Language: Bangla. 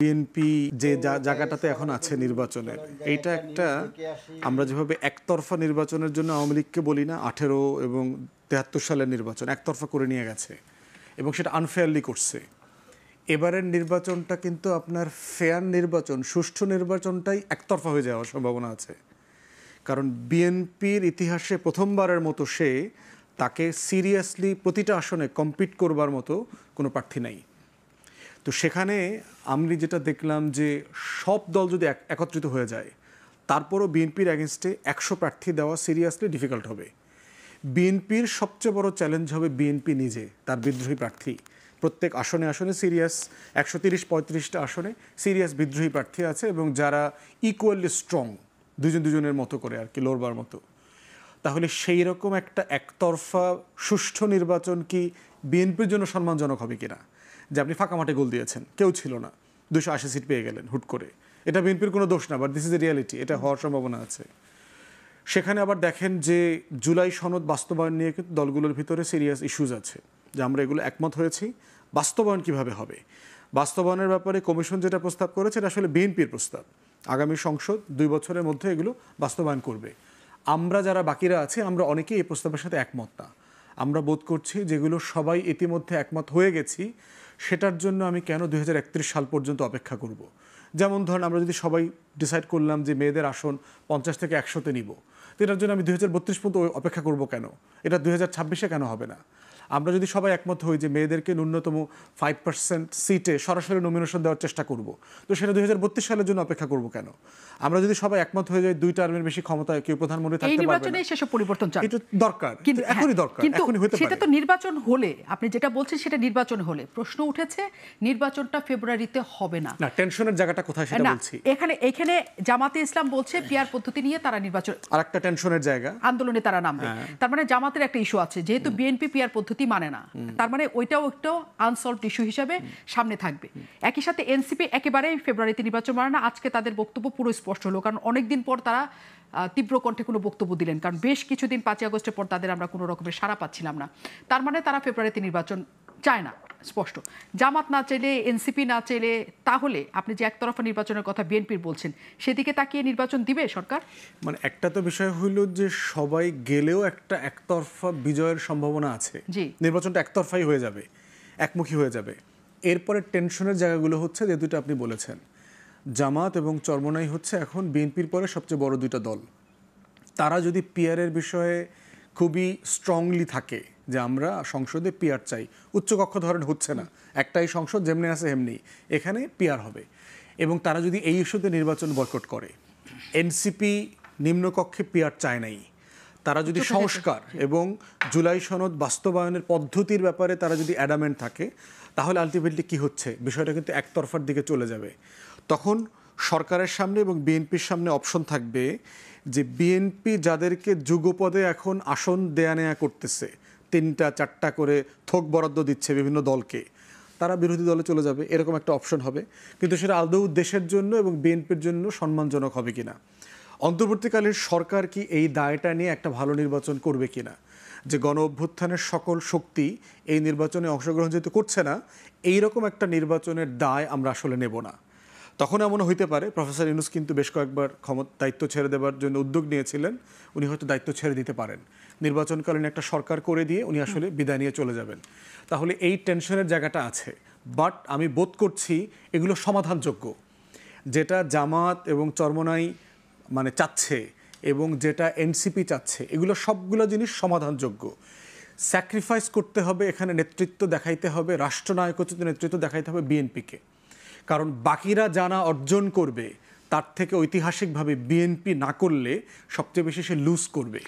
বিএনপি যে জায়গাটাতে এখন আছে নির্বাচনের, এইটা একটা আমরা যেভাবে একতরফা নির্বাচনের জন্য আওয়ামী লীগকে বলি না, 18 এবং 73 সালের নির্বাচন একতরফা করে নিয়ে গেছে এবং সেটা আনফেয়ারলি করছে। এবারের নির্বাচনটা কিন্তু আপনার ফেয়ার নির্বাচন, সুষ্ঠু নির্বাচনটাই একতরফা হয়ে যাওয়ার সম্ভাবনা আছে। কারণ বিএনপির ইতিহাসে প্রথমবারের মতো তাকে সিরিয়াসলি প্রতিটা আসনে কম্পিট করবার মতো কোনো প্রার্থী নাই। তো সেখানে আমি যেটা দেখলাম যে সব দল যদি একত্রিত হয়ে যায়, তারপরও বিএনপির অ্যাগেনস্টে 100 প্রার্থী দেওয়া সিরিয়াসলি ডিফিকাল্ট হবে। বিএনপির সবচেয়ে বড় চ্যালেঞ্জ হবে বিএনপি নিজে, তার বিদ্রোহী প্রার্থী। প্রত্যেক আসনে আসনে সিরিয়াস 130-35টা আসনে সিরিয়াস বিদ্রোহী প্রার্থী আছে এবং যারা ইকুয়ালি স্ট্রং, দুজনের মতো করে আর কি লড়বার মতো। তাহলে সেই রকম একটা একতরফা সুষ্ঠু নির্বাচন কি বিএনপির জন্য সম্মানজনক হবে কিনা? যে আপনি ফাঁকা মাঠে গোল দিয়েছেন, কেউ ছিল না, 280 সিট পেয়ে গেলেন হুট করে, এটা বিএনপির কোনো দোষ না, but this is a reality, এটা হওয়ার সম্ভাবনা আছে। সেখানে আবার দেখেন যে জুলাই সনদ বাস্তবায়ন নিয়ে কিন্তু দলগুলোর ভিতরে সিরিয়াস ইস্যুজ আছে, যে আমরা এগুলো একমত হয়েছি, বাস্তবায়ন কিভাবে হবে। বাস্তবায়নের ব্যাপারে কমিশন যেটা প্রস্তাব করেছে এটা আসলে বিএনপির প্রস্তাব। আগামী সংসদ 2 বছরের মধ্যে এগুলো বাস্তবায়ন করবে। আমরা যারা বাকিরা আছি আমরা অনেকেই এই প্রস্তাবের সাথে একমত না। আমরা বোধ করছি যেগুলো সবাই ইতিমধ্যে একমত হয়ে গেছি, সেটার জন্য আমি কেন 2031 সাল পর্যন্ত অপেক্ষা করব। যেমন ধরেন আমরা যদি সবাই ডিসাইড করলাম যে মেয়েদের আসন 50 থেকে 100-তে নিব, তো এটার জন্য আমি 2032 পর্যন্ত অপেক্ষা করব কেন? এটা 2026-এ কেন হবে না? আমরা যদি সবাই একমত হই যে মেয়েদেরকে ন্যূনতম 5% সিটে সরাসরি নমিনেশন দেওয়ার চেষ্টা করব, তো সেটা 2032 সালের জন্য অপেক্ষা করব কেন? আমরা যদি সবাই একমত হয়ে যাই 2 টার্মের বেশি ক্ষমতায় কেউ প্রধানমন্ত্রী থাকতে পারবে না, এই নির্বাচনে সেসব পরিবর্তন চাই, এটা দরকার, কিন্তু এখনই দরকার, এখনই হতে পারে। সেটা তো নির্বাচন হলে, আপনি যেটা বলছেন সেটা নির্বাচন হলে, প্রশ্ন উঠেছে নির্বাচনটা ফেব্রুয়ারিতে হবে না। না, টেনশনের জায়গাটা কোথায় সেটা বলছি। এখানে জামাতে ইসলাম বলছে পিয়ার পদ্ধতি নিয়ে তারা নির্বাচন, আরেকটা টেনশনের জায়গা, আন্দোলনে তারা নামবে। তার মানে জামাতের একটা ইস্যু আছে, যেহেতু বিএনপি পিয়ার পদ্ধতি মানে না, তার মানে ওইটাও একটা আনসলভড ইস্যু হিসেবে সামনে থাকবে। একই সাথে এনসিপি একেবারেই ফেব্রুয়ারিতে নির্বাচন মানে না। আজকে তাদের বক্তব্য পুরো স্পষ্ট হলো, কারণ অনেকদিন পর তারা তীব্র কণ্ঠে কোনো বক্তব্য দিলেন, কারণ বেশ কিছুদিন 5 আগস্টের পর তাদের আমরা কোনো রকমের সাড়া পাচ্ছিলাম না। তার মানে তারা ফেব্রুয়ারিতে নির্বাচন চায় না, স্পষ্ট। জামাত না চাইলে, এনসিপি না চাইলে, তাহলে আপনি যে একতরফা নির্বাচনের কথা বিএনপির বলছেন, সেদিকে তাকিয়ে নির্বাচন দিবে সরকার? মানে একটা তো বিষয় হইল যে সবাই গেলেও একটা একতরফা বিজয়ের সম্ভাবনা আছে, নির্বাচনটা একতরফাই হয়ে যাবে, একমুখী হয়ে যাবে। এরপরে টেনশনের জায়গাগুলো হচ্ছে যে দুটো আপনি বলেছেন, জামাত এবং চরমোনাই হচ্ছে এখন বিএনপির পরে সবচেয়ে বড় 2টা দল। তারা যদি পিয়ারের বিষয়ে খুবই স্ট্রংলি থাকে যে আমরা সংসদে পিয়ার চাই, উচ্চকক্ষ ধরেন হচ্ছে না, একটাই সংসদ যেমনি আছে এমনি, এখানে পিয়ার হবে, এবং তারা যদি এই ইস্যুতে নির্বাচন বয়কট করে, এনসিপি নিম্নকক্ষে পিয়ার চায় নাই, তারা যদি সংস্কার এবং জুলাই সনদ বাস্তবায়নের পদ্ধতির ব্যাপারে তারা যদি অ্যাডামেন্ট থাকে, তাহলে আলটিমেটলি কি হচ্ছে, বিষয়টা কিন্তু একতরফার দিকে চলে যাবে। তখন সরকারের সামনে এবং বিএনপির সামনে অপশন থাকবে যে বিএনপি যাদেরকে যুগপদে এখন আসন দেয়া নেয়া করতেছে, 3টা-4টা করে থোক বরাদ্দ দিচ্ছে বিভিন্ন দলকে, তারা বিরোধী দলে চলে যাবে, এরকম একটা অপশন হবে। কিন্তু সেটা আদৌ দেশের জন্য এবং বিএনপির জন্য সম্মানজনক হবে কিনা, অন্তর্বর্তীকালীন সরকার কি এই দায়টা নিয়ে একটা ভালো নির্বাচন করবে কিনা, যে গণ অভ্যুত্থানের সকল শক্তি এই নির্বাচনে অংশগ্রহণ যেহেতু করছে না, এইরকম একটা নির্বাচনের দায় আমরা আসলে নেব না। তখন এমন হইতে পারে, প্রফেসর ইউনূস কিন্তু বেশ কয়েকবার দায়িত্ব ছেড়ে দেওয়ার জন্য উদ্যোগ নিয়েছিলেন, উনি হয়তো দায়িত্ব ছেড়ে দিতে পারেন, নির্বাচনকালীন একটা সরকার করে দিয়ে উনি আসলে বিদায় নিয়ে চলে যাবেন। তাহলে এই টেনশনের জায়গাটা আছে, বাট আমি বোধ করছি এগুলো সমাধানযোগ্য। যেটা জামাত এবং চরমোনাই মানে চাচ্ছে এবং যেটা এনসিপি চাচ্ছে, এগুলো সবগুলো জিনিস সমাধানযোগ্য। স্যাক্রিফাইস করতে হবে, এখানে নেতৃত্ব দেখাইতে হবে, রাষ্ট্রনায়কোচিত নেতৃত্ব দেখাইতে হবে বিএনপিকে, কারণ বাকিরা জানা অর্জন করবে তার থেকে ঐতিহাসিকভাবে বিএনপি না করলে সবচেয়ে বেশি সে লুজ করবে।